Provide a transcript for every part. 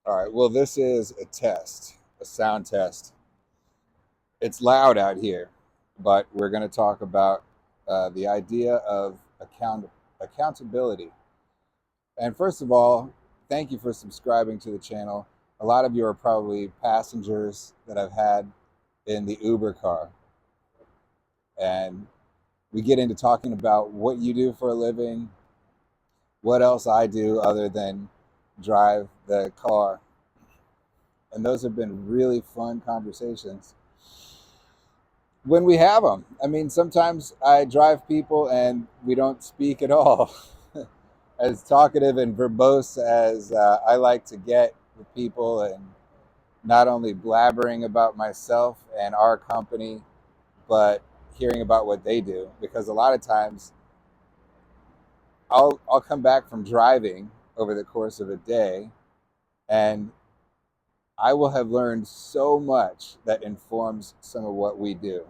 All right, well, this is a test, a sound test. It's loud out here, but we're going to talk about the idea of accountability. And first of all, thank you for subscribing to the channel. A lot of you are probably passengers that I've had in the Uber car. And we get into talking about what you do for a living, what else I do other than drive the car. And those have been really fun conversations when we have them. I mean, sometimes I drive people and we don't speak at all. As talkative and verbose as I like to get with people, and not only blabbering about myself and our company, but hearing about what they do. Because a lot of times I'll come back from driving over the course of a day, and I will have learned so much that informs some of what we do.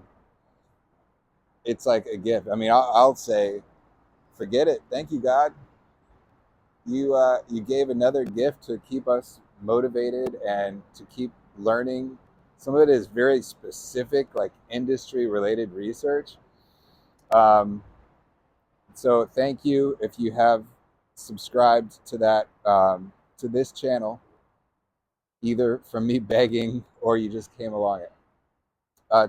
It's like a gift. I mean, I'll say, forget it. Thank you, God. You gave another gift to keep us motivated and to keep learning. Some of it is very specific, like industry related research. Um, so thank you if you have subscribed to that to this channel, either from me begging or you just came along it.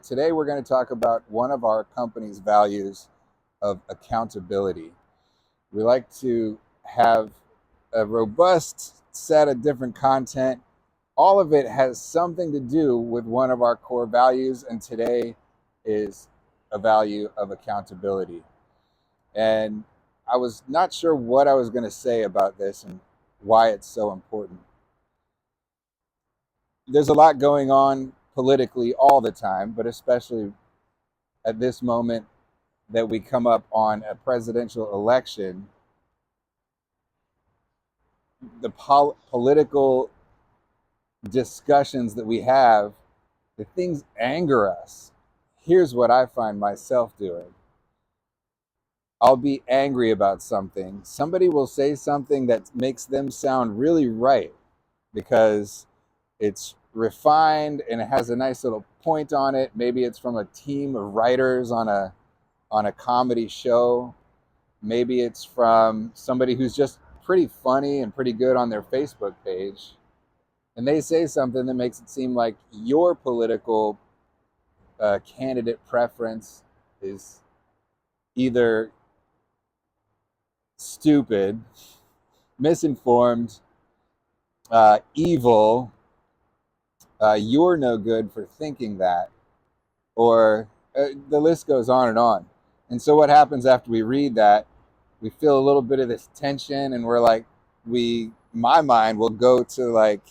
Today we're going to talk about one of our company's values of accountability. We like to have a robust set of different content. All of it has something to do with one of our core values, and today is a value of accountability. And I was not sure what I was going to say about this and why it's so important. There's a lot going on politically all the time, but especially at this moment that we come up on a presidential election, the political discussions that we have, the things anger us. Here's what I find myself doing. I'll be angry about something. Somebody will say something that makes them sound really right because it's refined and it has a nice little point on it. Maybe it's from a team of writers on a comedy show. Maybe it's from somebody who's just pretty funny and pretty good on their Facebook page. And they say something that makes it seem like your political candidate preference is either stupid, misinformed, evil, you're no good for thinking that, or the list goes on and on. And so what happens after we read that, we feel a little bit of this tension, and we're like, my mind will go to like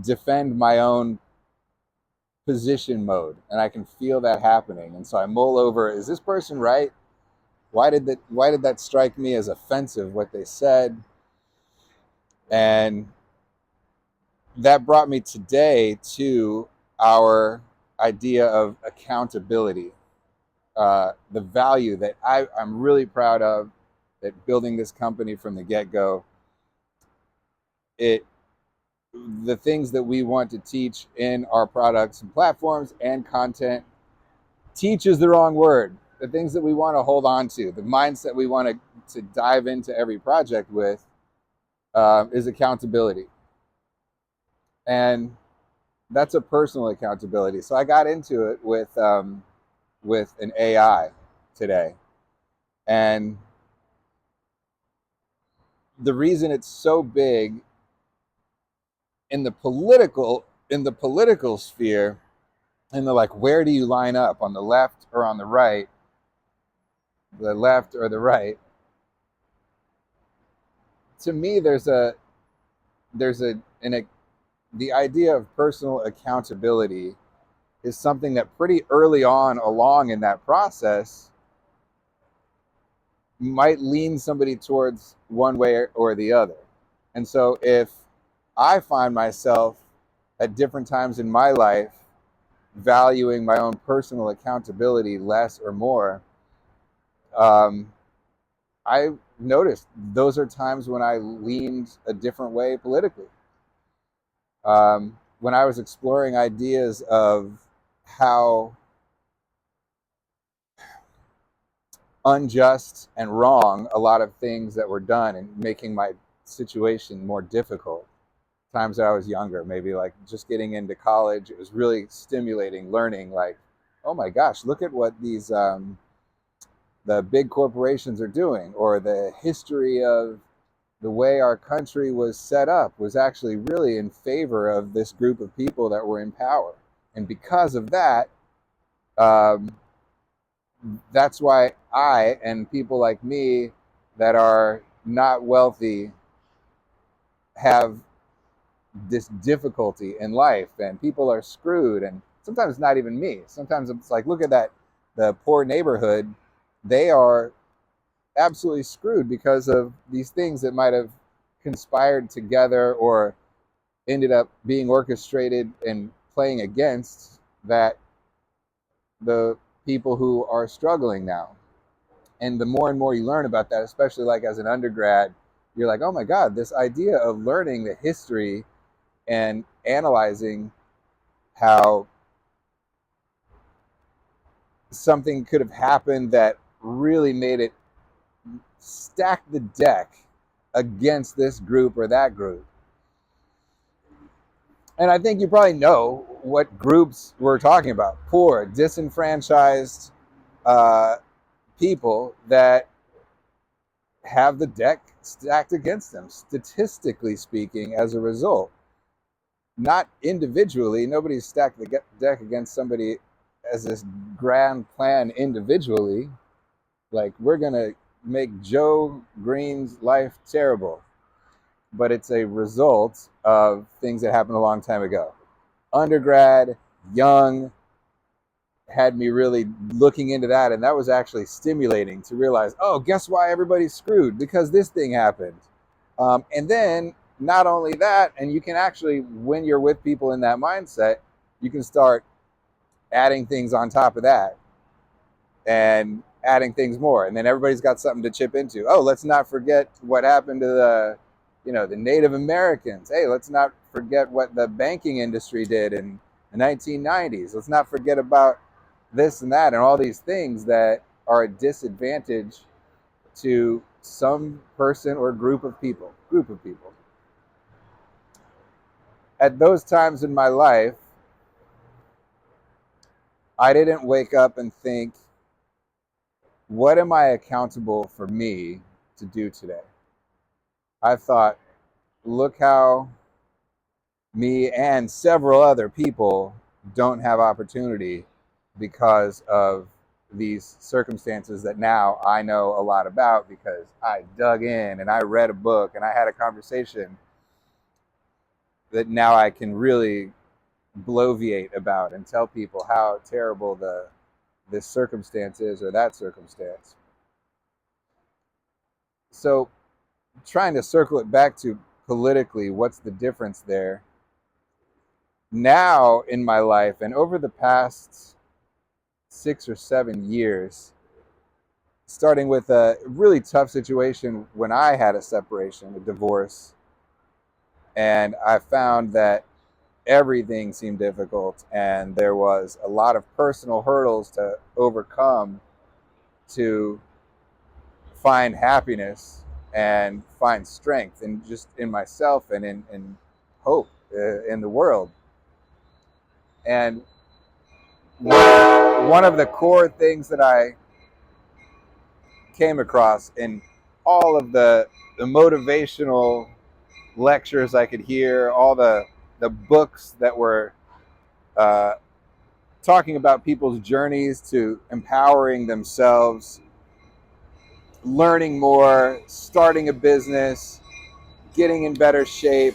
defend my own position mode, and I can feel that happening. And so I mull over, is this person right? Why did that strike me as offensive, what they said? And that brought me today to our idea of accountability, the value that I'm really proud of, that building this company from the get-go, the things that we want to teach in our products and platforms and content. Teach is the wrong word. The things that we want to hold on to, the mindset we want to dive into every project with, is accountability. And that's a personal accountability. So I got into it with an AI today. And the reason it's so big in the political sphere, in the like, where do you line up, on the left or on the right, to me the idea of personal accountability is something that pretty early on along in that process might lean somebody towards one way or the other. And so if I find myself at different times in my life valuing my own personal accountability less or more, I noticed those are times when I leaned a different way politically. When I was exploring ideas of how unjust and wrong a lot of things that were done and making my situation more difficult, times that I was younger, maybe like just getting into college, it was really stimulating learning like, oh my gosh, look at what these the big corporations are doing, or the history of the way our country was set up was actually really in favor of this group of people that were in power. And because of that, um, that's why I and people like me that are not wealthy have this difficulty in life, and people are screwed. And sometimes not even me. Sometimes it's like, look at that, the poor neighborhood, they are absolutely screwed because of these things that might have conspired together or ended up being orchestrated and playing against that the people who are struggling now. And the more and more you learn about that, especially like as an undergrad, you're like, oh my God, this idea of learning the history and analyzing how something could have happened that really made it stack the deck against this group or that group. And I think you probably know what groups we're talking about. Poor, disenfranchised people that have the deck stacked against them, statistically speaking, as a result. Not individually. Nobody's stacked the deck against somebody as this grand plan individually. Like, we're going to make Joe Green's life terrible. But it's a result of things that happened a long time ago. Undergrad, young, had me really looking into that, and that was actually stimulating to realize, oh, guess why everybody's screwed? Because this thing happened. And then not only that, and you can actually, when you're with people in that mindset, you can start adding things on top of that and adding things more, and then everybody's got something to chip into. Oh, let's not forget what happened to the Native Americans. Hey, let's not forget what the banking industry did in the 1990s. Let's not forget about this and that and all these things that are a disadvantage to some person or group of people. At those times in my life, I didn't wake up and think, what am I accountable for me to do today? I thought, look how me and several other people don't have opportunity because of these circumstances that now I know a lot about because I dug in and I read a book and I had a conversation that now I can really bloviate about and tell people how terrible this circumstance is or that circumstance. So trying to circle it back to politically, what's the difference there? Now in my life and over the past 6 or 7 years, starting with a really tough situation when I had a separation, a divorce, and I found that everything seemed difficult and there was a lot of personal hurdles to overcome to find happiness and find strength and just in myself and in hope in the world. And one of the core things that I came across in all of the motivational lectures I could hear, all the books that were uh, talking about people's journeys to empowering themselves, learning more, starting a business, getting in better shape,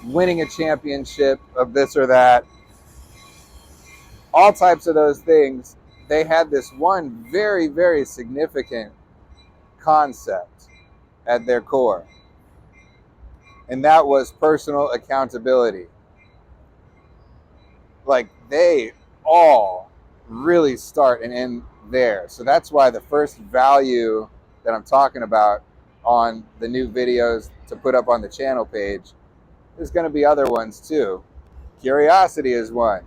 winning a championship of this or that, all types of those things, they had this one very, very significant concept at their core, and that was personal accountability. Like, they all really start and end there. So that's why the first value that I'm talking about on the new videos to put up on the channel page There's going to be other ones too. Curiosity is one.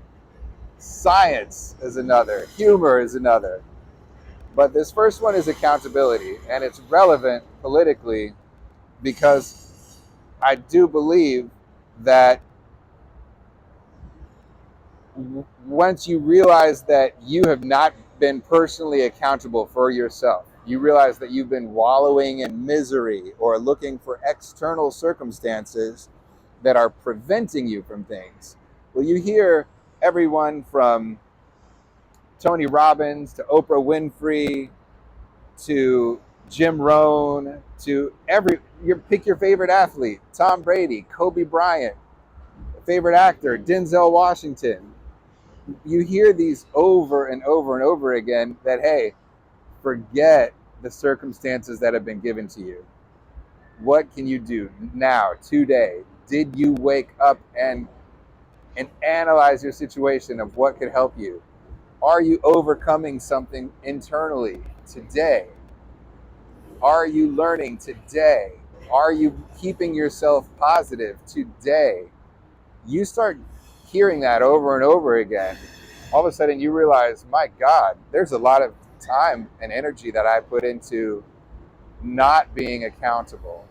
Science is another. Humor is another. But this first one is accountability, and it's relevant politically because I do believe that once you realize that you have not been personally accountable for yourself, you realize that you've been wallowing in misery or looking for external circumstances that are preventing you from things. Well, you hear everyone from Tony Robbins to Oprah Winfrey to Jim Rohn to pick your favorite athlete, Tom Brady, Kobe Bryant, favorite actor, Denzel Washington. You hear these over and over and over again that, hey, forget the circumstances that have been given to you. What can you do now, today? Did you wake up and analyze your situation of what could help you? Are you overcoming something internally today? Are you learning today? Are you keeping yourself positive today? You start hearing that over and over again. All of a sudden you realize, my God, there's a lot of time and energy that I put into not being accountable.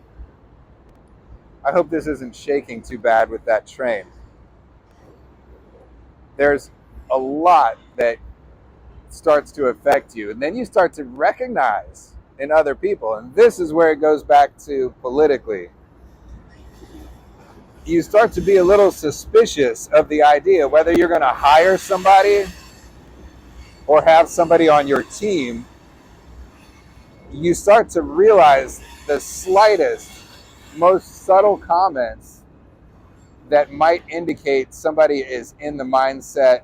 I hope this isn't shaking too bad with that train. There's a lot that starts to affect you, and then you start to recognize in other people, and this is where it goes back to politically. You start to be a little suspicious of the idea whether you're going to hire somebody or have somebody on your team. You start to realize the slightest, most subtle comments that might indicate somebody is in the mindset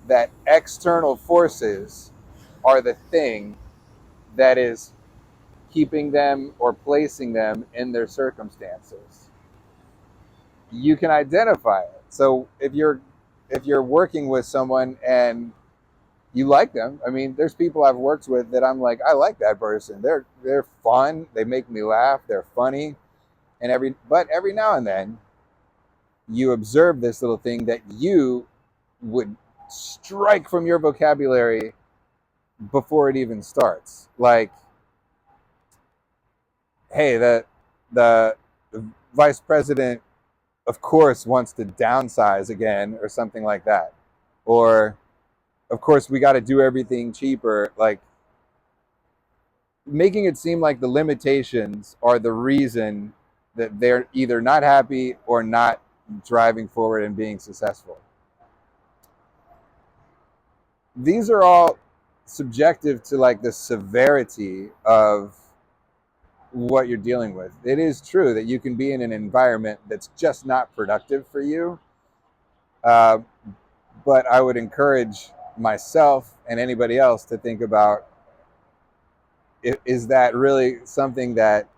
that external forces are the thing that is keeping them or placing them in their circumstances. You can identify it. So if you're working with someone and you like them, I mean, there's people I've worked with that I'm like, I like that person. They're fun. They make me laugh. They're funny. But every now and then you observe this little thing that you would strike from your vocabulary before it even starts. Like, hey, the vice president, of course, wants to downsize again, or something like that. Or, of course, we got to do everything cheaper. Like, making it seem like the limitations are the reason that they're either not happy or not driving forward and being successful. These are all subjective to like the severity of what you're dealing with. It is true that you can be in an environment that's just not productive for you. But I would encourage myself and anybody else to think about, is that really something that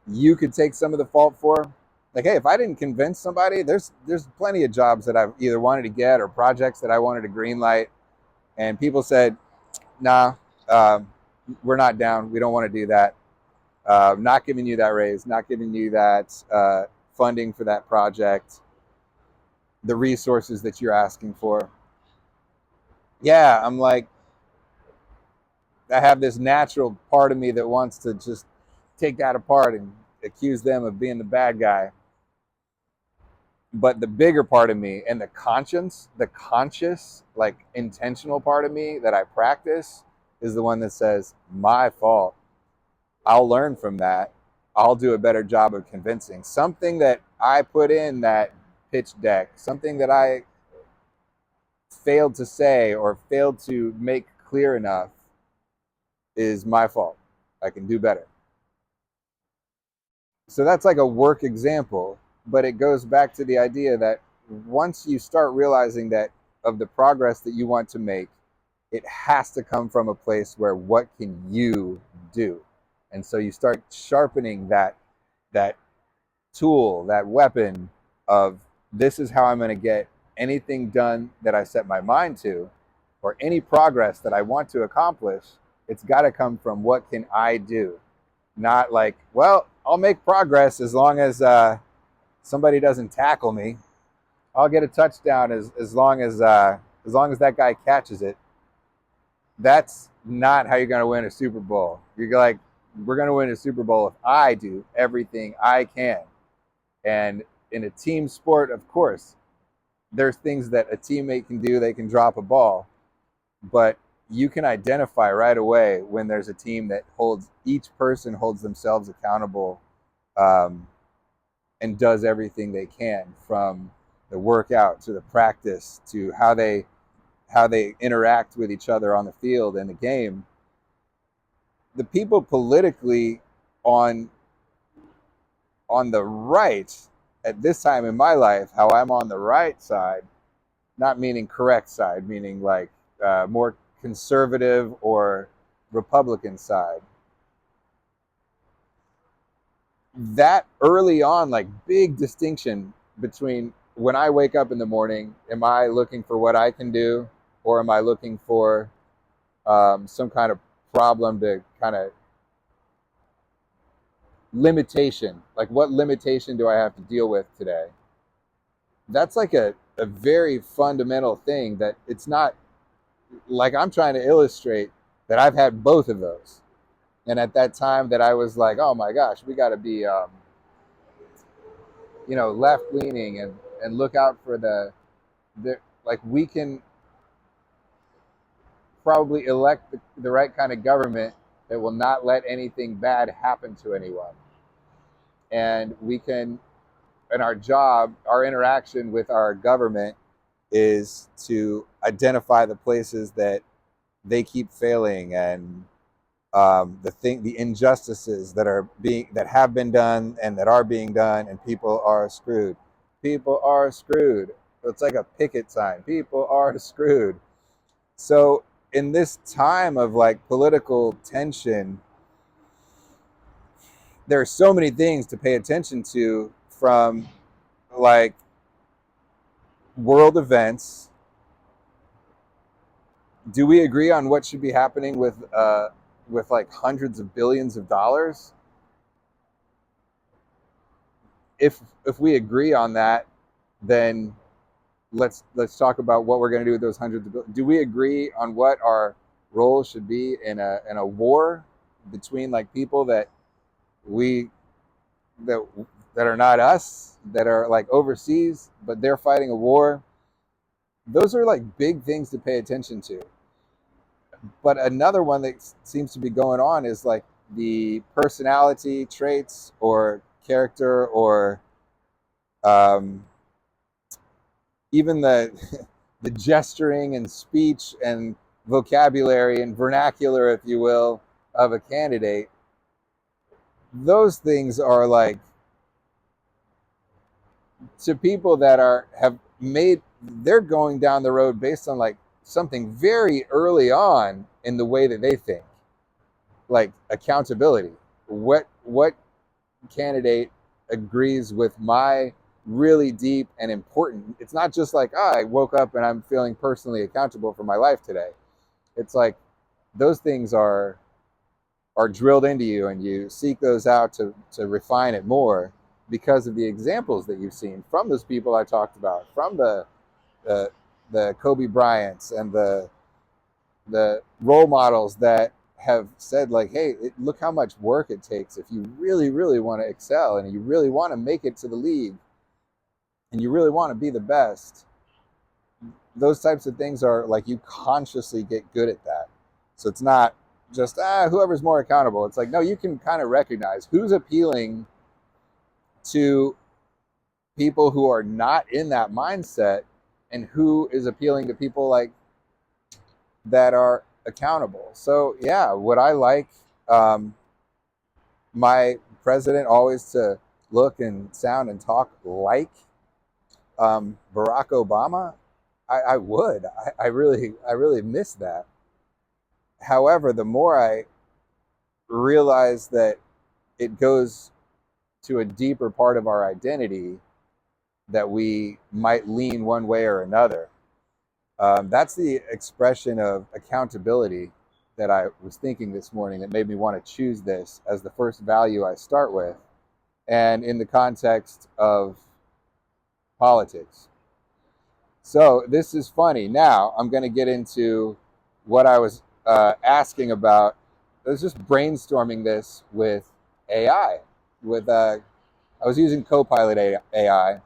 you could take some of the fault for? Like, hey, if I didn't convince somebody, there's plenty of jobs that I've either wanted to get or projects that I wanted to green light, and people said, nah, we're not down. We don't want to do that. Not giving you that raise, not giving you that funding for that project, the resources that you're asking for. Yeah, I'm like, I have this natural part of me that wants to just take that apart and accuse them of being the bad guy. But the bigger part of me and the conscious, like intentional part of me that I practice is the one that says, my fault. I'll learn from that. I'll do a better job of convincing. Something that I put in that pitch deck, something that I failed to say or failed to make clear enough, is my fault. I can do better. So that's like a work example, but it goes back to the idea that once you start realizing that of the progress that you want to make, it has to come from a place where what can you do? And so you start sharpening that tool, that weapon of, this is how I'm going to get anything done that I set my mind to, or any progress that I want to accomplish. It's got to come from, what can I do? Not like, well, I'll make progress as long as somebody doesn't tackle me, I'll get a touchdown as long as that guy catches it. That's not how you're going to win a Super Bowl. You're like, we're going to win a Super Bowl if I do everything I can. And in a team sport, of course, there's things that a teammate can do. They can drop a ball, but you can identify right away when there's a team that each person holds themselves accountable, um, and does everything they can, from the workout to the practice to how they interact with each other on the field and the game. The people politically on on the right at this time in my life, how I'm on the right side, not meaning correct side, meaning like more conservative or Republican side. That early on, like, big distinction between, when I wake up in the morning, am I looking for what I can do, or am I looking for some kind of problem to kind of limitation? Like, what limitation do I have to deal with today? That's like a very fundamental thing that it's not like I'm trying to illustrate that I've had both of those. And at that time that I was like, oh my gosh, we got to be, left leaning and look out for the, like, we can probably elect the right kind of government that will not let anything bad happen to anyone. And we can, and our job, our interaction with our government is to identify the places that they keep failing, and the injustices that have been done and that are being done, and people are screwed. People are screwed. It's like a picket sign. People are screwed. So in this time of like political tension, there are so many things to pay attention to, from like world events. Do we agree on what should be happening with like hundreds of billions of dollars? If we agree on that, then let's talk about what we're going to do with those hundreds of billions. Do we agree on what our role should be in a war between like people we that that are not us, that are like overseas, but they're fighting a war? Those are like big things to pay attention to. But another one that seems to be going on is like the personality traits or character, or um, even the the gesturing and speech and vocabulary and vernacular, if you will, of a candidate. Those things are like, to people that have made, they're going down the road based on like something very early on in the way that they think, like accountability. What candidate agrees with my really deep and important? It's not just like, I woke up and I'm feeling personally accountable for my life today. It's like those things are drilled into you, and you seek those out to refine it more, because of the examples that you've seen from those people I talked about, from the, the Kobe Bryants and the role models that have said like, hey, look how much work it takes if you really, really want to excel, and you really want to make it to the league, and you really want to be the best. Those types of things are like, you consciously get good at that. So it's not just whoever's more accountable. It's like, no, you can kind of recognize who's appealing to people who are not in that mindset, and who is appealing to people like that are accountable. So yeah, would I like my president always to look and sound and talk like Barack Obama? I would. I really miss that. However, the more I realize that it goes to a deeper part of our identity, that we might lean one way or another. That's the expression of accountability that I was thinking this morning, that made me want to choose this as the first value I start with. And in the context of politics. So this is funny. Now I'm going to get into what I was asking about. I was just brainstorming this with AI. I was using Copilot AI,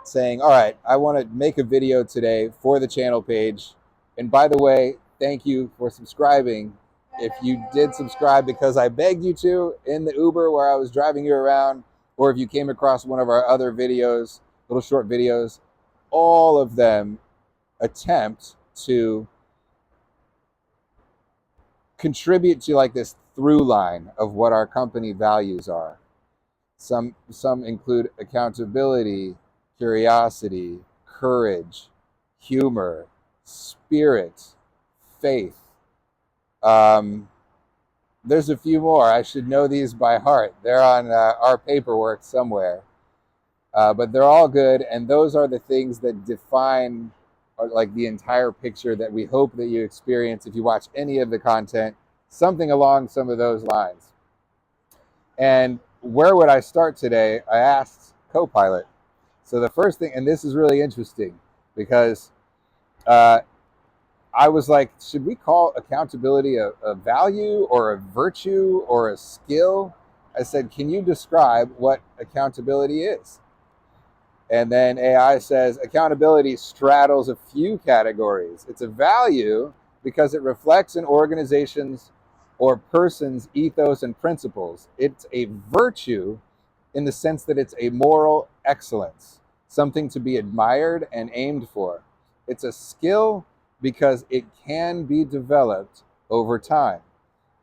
saying, "All right, I want to make a video today for the channel page. And by the way, thank you for subscribing. If you did subscribe because I begged you to in the Uber where I was driving you around, or if you came across one of our other videos, little short videos, all of them attempt to contribute to like this through line of what our company values are. Some include accountability, curiosity, courage, humor, spirit, faith. Um, there's a few more. I should know these by heart. They're on our paperwork somewhere. But they're all good, and those are the things that define like the entire picture that we hope that you experience if you watch any of the content, something along some of those lines. And where would I start today? I asked Copilot. So the first thing, and this is really interesting because uh, I was like, should we call accountability a value or a virtue or a skill? I said, can you describe what accountability is? And then AI says accountability straddles a few categories. It's a value because it reflects an organization's or person's ethos and principles. It's a virtue in the sense that it's a moral excellence, something to be admired and aimed for. It's a skill because it can be developed over time.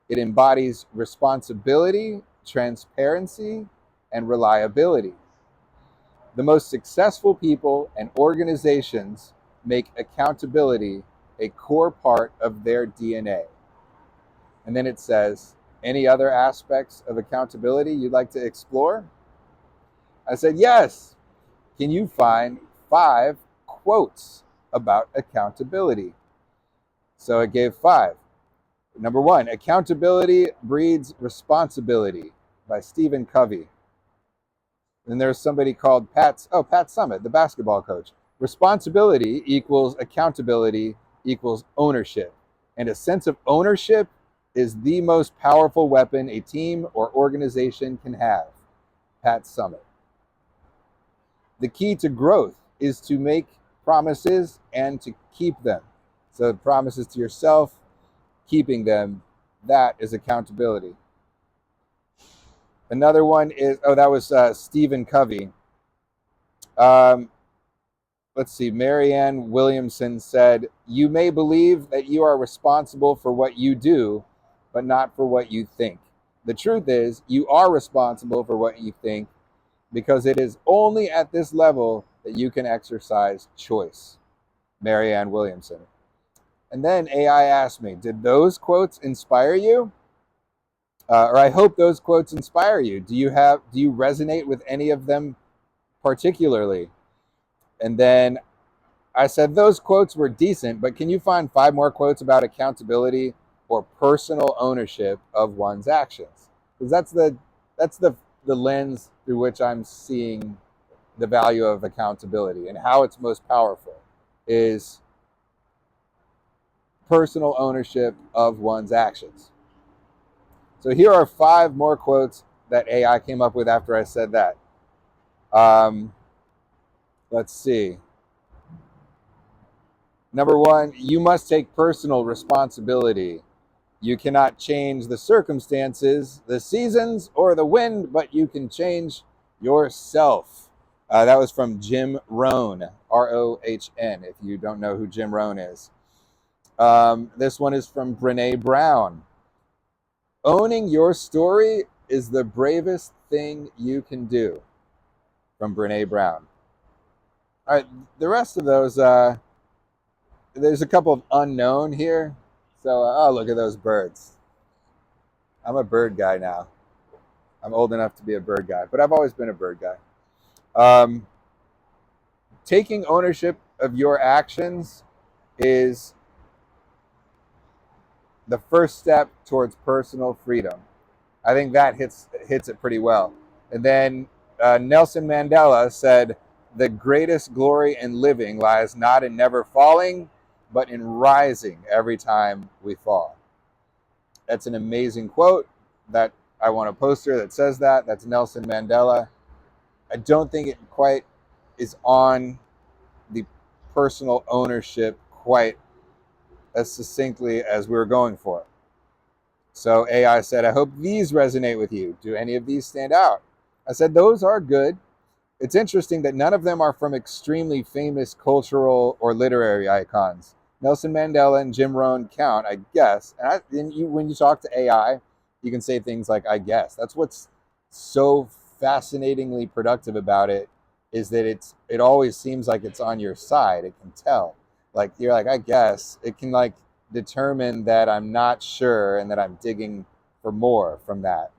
It embodies responsibility, transparency, and reliability. The most successful people and organizations make accountability a core part of their DNA. And then it says, any other aspects of accountability you'd like to explore? I said, yes. Can you find 5 quotes about accountability? So it gave 5. Number 1, accountability breeds responsibility by Stephen Covey. And there's somebody called Pat Summitt, the basketball coach. Responsibility equals accountability equals ownership. And a sense of ownership is the most powerful weapon a team or organization can have. Pat Summitt. The key to growth is to make promises and to keep them. So promises to yourself, keeping them, that is accountability. Another one is, that was Stephen Covey. Let's see, Marianne Williamson said, you may believe that you are responsible for what you do, but not for what you think. The truth is, you are responsible for what you think because it is only at this level that you can exercise choice. Marianne Williamson. And then AI asked me, did those quotes inspire you? Or I hope those quotes inspire you. Do you resonate with any of them particularly? And then I said, those quotes were decent, but can you find 5 more quotes about accountability or personal ownership of one's actions? Because that's the lens through which I'm seeing the value of accountability and how it's most powerful is personal ownership of one's actions. So here are 5 more quotes that AI came up with after I said that. Let's see. Number 1, you must take personal responsibility. You cannot change the circumstances, the seasons, or the wind, but you can change yourself. That was from Jim Rohn, R-O-H-N, if you don't know who Jim Rohn is. This one is from Brené Brown. Owning your story is the bravest thing you can do, from Brené Brown. All right, the rest of those, there's a couple of unknown here. So, look at those birds. I'm a bird guy now. I'm old enough to be a bird guy, but I've always been a bird guy. Taking ownership of your actions is the first step towards personal freedom. I think that hits it pretty well. And then Nelson Mandela said, The greatest glory in living lies not in never falling, but in rising every time we fall. That's an amazing quote that I want a poster that says that. That's Nelson Mandela. I don't think it quite is on the personal ownership quite as succinctly as we were going for. So AI said, I hope these resonate with you. Do any of these stand out? I said, those are good. It's interesting that none of them are from extremely famous cultural or literary icons. Nelson Mandela and Jim Rohn count, I guess. And when you talk to AI, you can say things like, I guess. That's what's so fascinatingly productive about it, is that it always seems like it's on your side. It can tell. Like, you're like, I guess. It can, like, determine that I'm not sure and that I'm digging for more from that.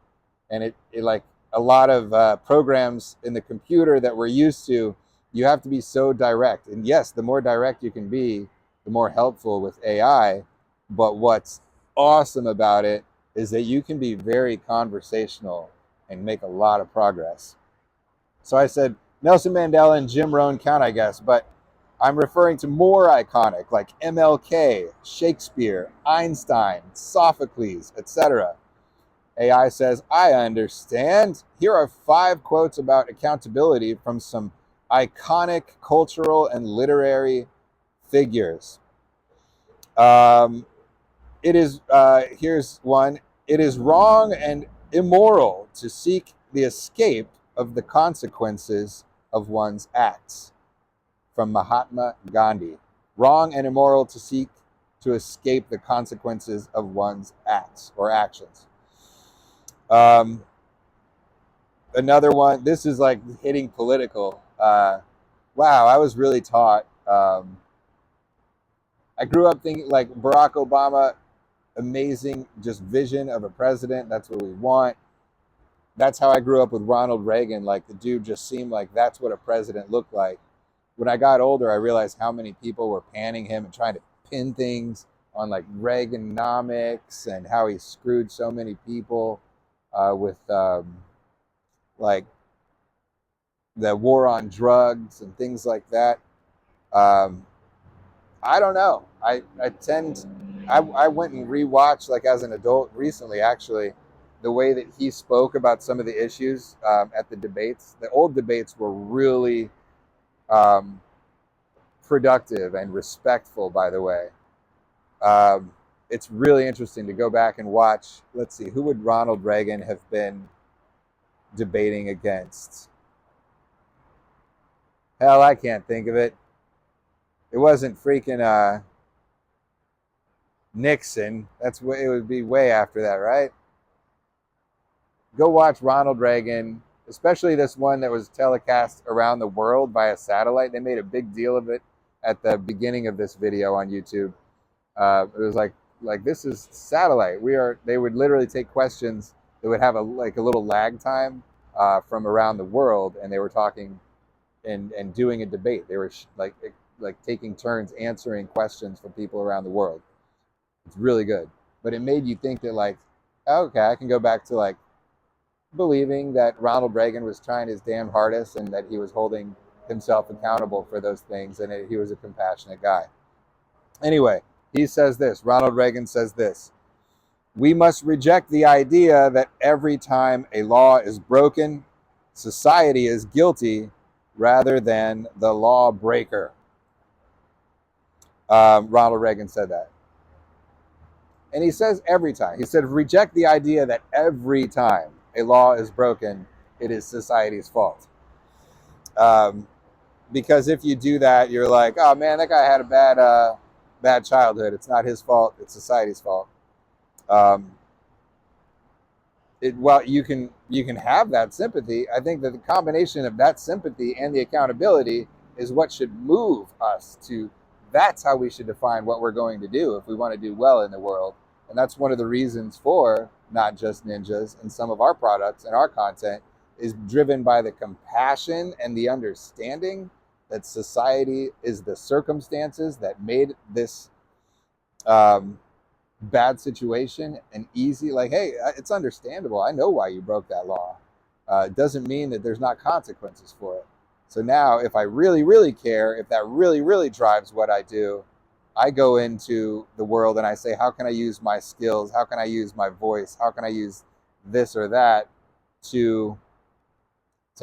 And it like, a lot of programs in the computer that we're used to, you have to be so direct. And yes, the more direct you can be, the more helpful with AI. But what's awesome about it is that you can be very conversational and make a lot of progress. So I said, Nelson Mandela and Jim Rohn count, I guess, but I'm referring to more iconic, like MLK, Shakespeare, Einstein, Sophocles, etc. AI says, I understand. Here are 5 quotes about accountability from some iconic cultural and literary figures. Here's one. It is wrong and immoral to seek the escape of the consequences of one's acts. From Mahatma Gandhi. Wrong and immoral to seek to escape the consequences of one's acts or actions. Another one, this is like hitting political. Wow, I was really taught. I grew up thinking like Barack Obama, amazing, just vision of a president. That's what we want. That's how I grew up with Ronald Reagan. Like, the dude just seemed like that's what a president looked like. When I got older, I realized how many people were panning him and trying to pin things on like Reaganomics and how he screwed so many people with like the war on drugs and things like that. I don't know. I went and rewatched, like as an adult recently, actually, the way that he spoke about some of the issues at the debates. The old debates were really productive and respectful, by the way. It's really interesting to go back and watch. Let's see, who would Ronald Reagan have been debating against? Hell, I can't think of it. It wasn't freaking Nixon. It would be way after that, right? Go watch Ronald Reagan, especially this one that was telecast around the world via satellite. They made a big deal of it at the beginning of this video on YouTube. It was like this is satellite. They would literally take questions that would have a little lag time from around the world, and they were talking and doing a debate. They were like taking turns answering questions from people around the world. It's really good. But it made you think that like, okay, I can go back to like believing that Ronald Reagan was trying his damn hardest and that he was holding himself accountable for those things, and he was a compassionate guy. Anyway, he says this, Ronald Reagan says this: we must reject the idea that every time a law is broken, society is guilty rather than the lawbreaker. Ronald Reagan said that. And he says every time. He said, reject the idea that every time a law is broken, it is society's fault. Because if you do that, you're like, oh man, that guy had a bad childhood. It's not his fault. It's society's fault. Well, you can have that sympathy. I think that the combination of that sympathy and the accountability is what should move us to. That's how we should define what we're going to do if we want to do well in the world. And that's one of the reasons for Not Just Ninjas and some of our products and our content is driven by the compassion and the understanding that society is the circumstances that made this bad situation and easy. Like, hey, it's understandable. I know why you broke that law. It doesn't mean that there's not consequences for it. So now if I really, really care, if that really, really drives what I do, I go into the world and I say, how can I use my skills? How can I use my voice? How can I use this or that to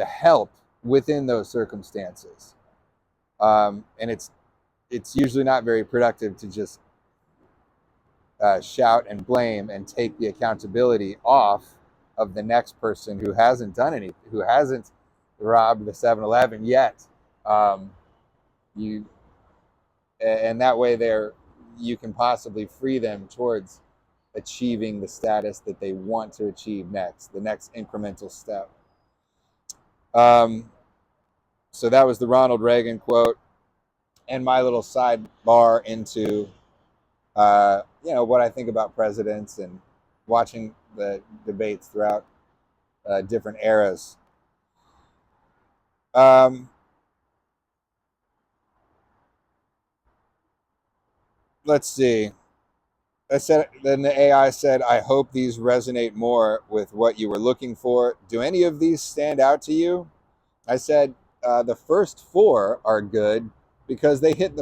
help within those circumstances? And it's usually not very productive to just shout and blame and take the accountability off of the next person who hasn't done anything, who hasn't robbed the 7-Eleven yet. You and that way you can possibly free them towards achieving the status that they want to achieve next, the next incremental step. So that was the Ronald Reagan quote, and my little sidebar into what I think about presidents and watching the debates throughout different eras. Let's see. Then the AI said, I hope these resonate more with what you were looking for. Do any of these stand out to you? I said, the first 4 are good because they hit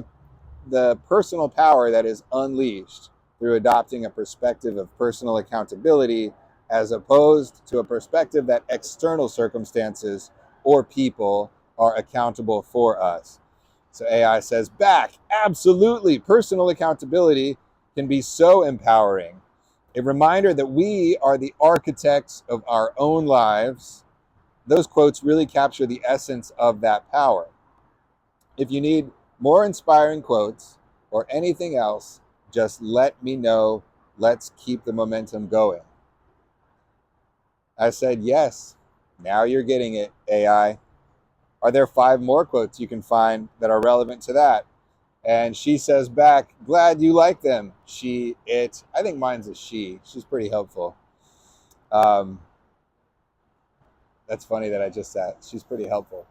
the personal power that is unleashed through adopting a perspective of personal accountability as opposed to a perspective that external circumstances or people are accountable for us. So AI says back, absolutely, personal accountability can be so empowering. A reminder that we are the architects of our own lives. Those quotes really capture the essence of that power. If you need more inspiring quotes or anything else, just let me know. Let's keep the momentum going. I said, yes. Now you're getting it, AI. Are there 5 more quotes you can find that are relevant to that? And she says back, glad you like them. She, it. I think mine's a she. She's pretty helpful. That's funny that I just said. She's pretty helpful.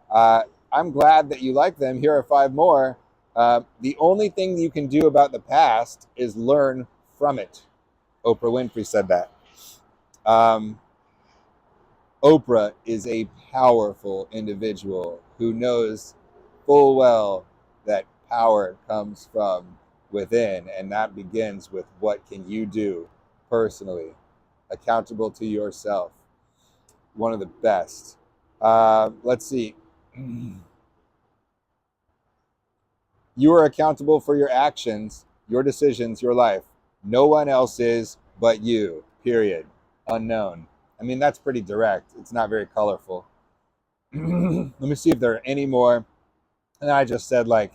I'm glad that you like them. Here are 5 more. The only thing you can do about the past is learn from it. Oprah Winfrey said that. Oprah is a powerful individual who knows full well that power comes from within, and that begins with what can you do personally, accountable to yourself. One of the best. Let's see. You are accountable for your actions, your decisions, your life. No one else is but you, period. Unknown. I mean, that's pretty direct. It's not very colorful. Let me see if there are any more. And I just said, like,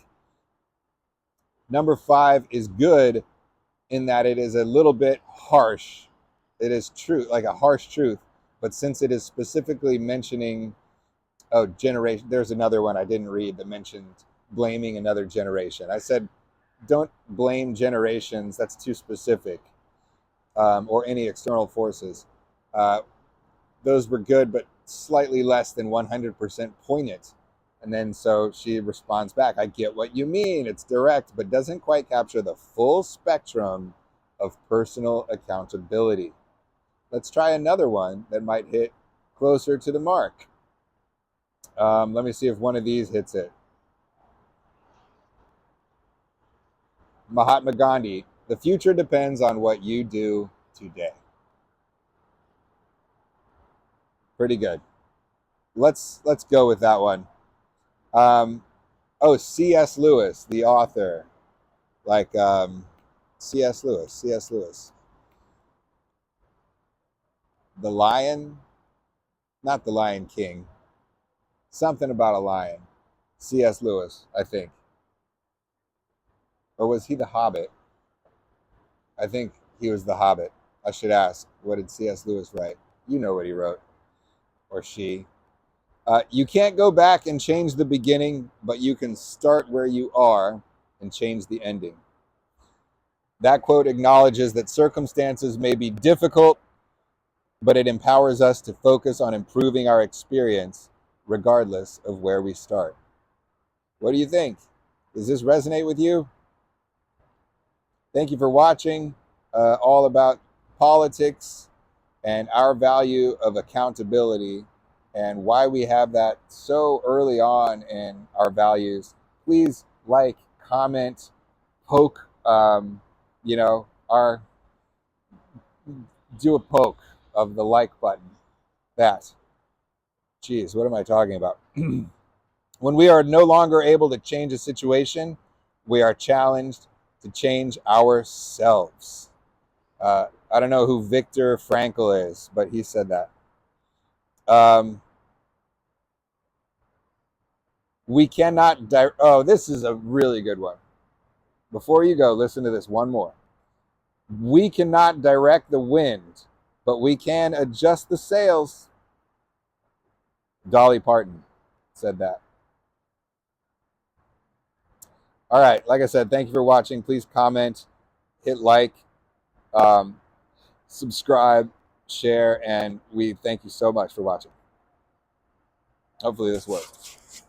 number 5 is good in that it is a little bit harsh. It is true, like a harsh truth. But since it is specifically mentioning, generation, there's another one I didn't read that mentioned blaming another generation. I said, don't blame generations. That's too specific, or any external forces. Those were good, but slightly less than 100% poignant. And then so she responds back, I get what you mean. It's direct, but doesn't quite capture the full spectrum of personal accountability. Let's try another one that might hit closer to the mark. Let me see if one of these hits it. Mahatma Gandhi, the future depends on what you do today. Pretty good. Let's go with that one. C.S. Lewis, the author, like C.S. Lewis, the Lion, not the Lion King, something about a lion. C.S. Lewis, I think, or was he the Hobbit? I think he was the Hobbit. I should ask, what did C.S. Lewis write? You know what he wrote, or she. You can't go back and change the beginning, but you can start where you are and change the ending. That quote acknowledges that circumstances may be difficult, but it empowers us to focus on improving our experience regardless of where we start. What do you think? Does this resonate with you? Thank you for watching. All about politics and our value of accountability and why we have that so early on in our values. Please like, comment, poke, our do a poke of the like button. That. Geez, what am I talking about? When we are no longer able to change a situation, we are challenged to change ourselves. I don't know who Viktor Frankl is, but he said that. We cannot. This is a really good one. Before you go, listen to this one more. We cannot direct the wind, but we can adjust the sails. Dolly Parton said that. All right, like I said, thank you for watching. Please comment, hit like, subscribe, share, and we thank you so much for watching. Hopefully this works.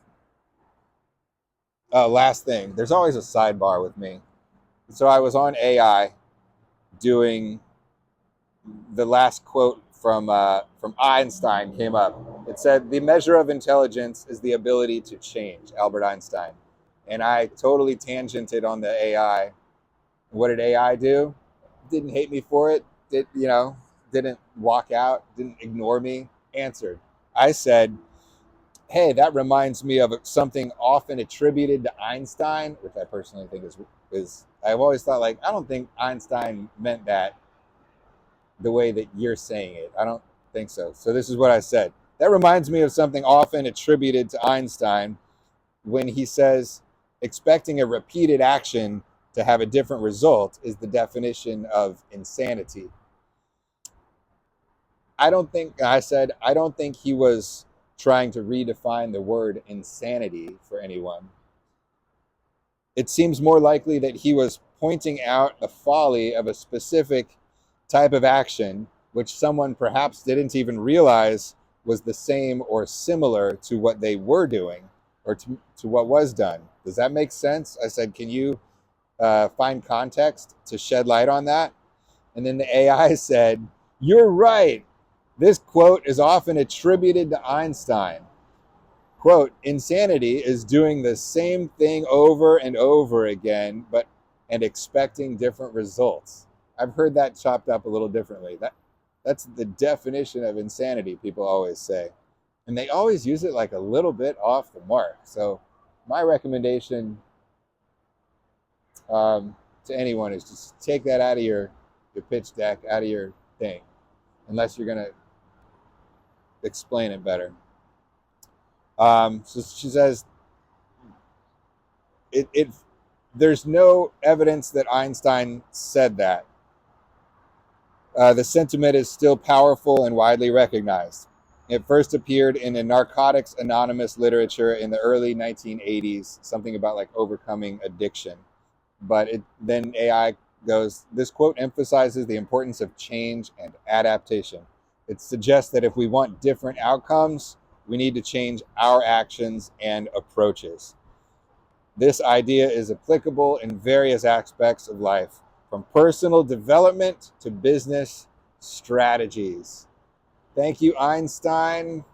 Last thing, there's always a sidebar with me. So I was on AI doing the last quote from Einstein came up. It said, "The measure of intelligence is the ability to change," Albert Einstein. And I totally tangented on the AI. What did AI do? Didn't hate me for it. Didn't walk out, didn't ignore me, answered. I said, "Hey, that reminds me of something often attributed to Einstein," which I personally think is I've always thought, like, I don't think Einstein meant that the way that you're saying it. I don't think so. So this is what I said. That reminds me of something often attributed to Einstein when he says expecting a repeated action to have a different result is the definition of insanity. I don't think he was trying to redefine the word insanity for anyone. It seems more likely that he was pointing out the folly of a specific type of action, which someone perhaps didn't even realize was the same or similar to what they were doing or to what was done. Does that make sense? I said, can you find context to shed light on that? And then the AI said, "You're right. This quote is often attributed to Einstein. Quote, insanity is doing the same thing over and over again, and expecting different results." I've heard that chopped up a little differently. That's the definition of insanity, people always say. And they always use it like a little bit off the mark. So my recommendation to anyone is just take that out of your pitch deck, out of your thing, unless you're going to explain it better. So she says, there's no evidence that Einstein said that. The sentiment is still powerful and widely recognized. It first appeared in a Narcotics Anonymous literature in the early 1980s, something about like overcoming addiction. But then AI goes, this quote emphasizes the importance of change and adaptation. It suggests that if we want different outcomes, we need to change our actions and approaches. This idea is applicable in various aspects of life, from personal development to business strategies. Thank you, Einstein,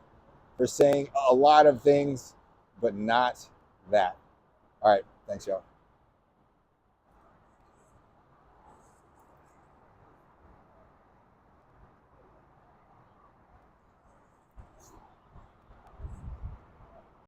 for saying a lot of things, but not that. All right, thanks, y'all.